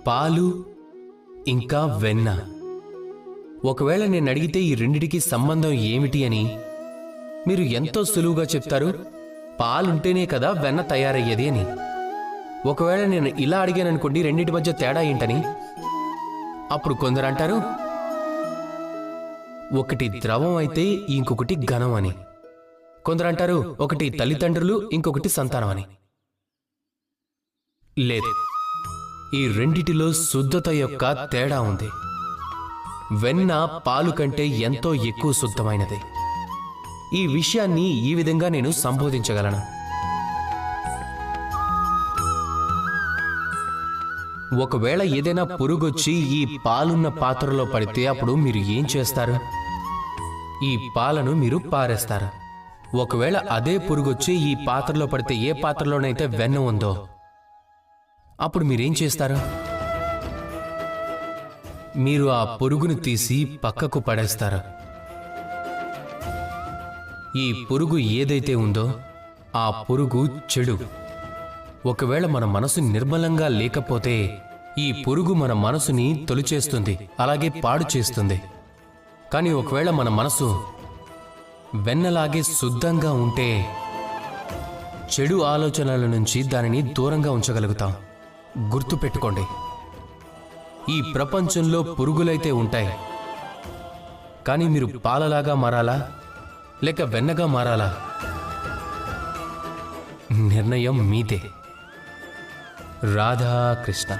పాలు ఇంకా వెన్న. ఒకవేళ నేను అడిగితే ఈ రెండిటికి సంబంధం ఏమిటి అని మీరు ఎంతో సులువుగా చెప్తారు, పాలుంటేనే కదా వెన్న తయారయ్యేది అని. ఒకవేళ నేను ఇలా అడిగాననుకోండి, రెండింటి మధ్య తేడా ఏంటని, అప్పుడు కొందరు అంటారు ఒకటి ద్రవం అయితే ఇంకొకటి ఘనం అని. కొందరు అంటారు ఒకటి తల్లిదండ్రులు ఇంకొకటి సంతానం అని. లేదు, ఈ రెండిటిలో శుద్ధత యొక్క తేడా ఉంది. వెన్న పాలు కంటే ఎంతో ఎక్కువ శుద్ధమైనది. ఈ విషయాన్ని ఈ విధంగా నేను సంబోధించగలను. ఒకవేళ ఏదైనా పురుగొచ్చి ఈ పాలున్న పాత్రలో పడితే అప్పుడు మీరు ఏం చేస్తారు? ఈ పాలను మీరు పారేస్తారు. ఒకవేళ అదే పురుగొచ్చి ఈ పాత్రలో పడితే, ఏ పాత్రలోనైతే వెన్న ఉందో, అప్పుడు మీరేం చేస్తారు? మీరు ఆ పురుగును తీసి పక్కకు పడేస్తారు. ఈ పురుగు ఏదైతే ఉందో ఆ పురుగు చెడు. ఒకవేళ మన మనసు నిర్మలంగా లేకపోతే ఈ పురుగు మన మనసుని తొలిచేస్తుంది, అలాగే పాడు చేస్తుంది. కానీ ఒకవేళ మన మనసు వెన్నలాగే శుద్ధంగా ఉంటే చెడు ఆలోచనల నుంచి దానిని దూరంగా ఉంచగలుగుతాం. గుర్తుపెట్టుకోండి, ఈ ప్రపంచంలో పురుగులైతే ఉంటాయి, కానీ మీరు పాలలాగా మారాలా లేక వెన్నగా మారాలా? నిర్ణయం మీదే. రాధాకృష్ణ.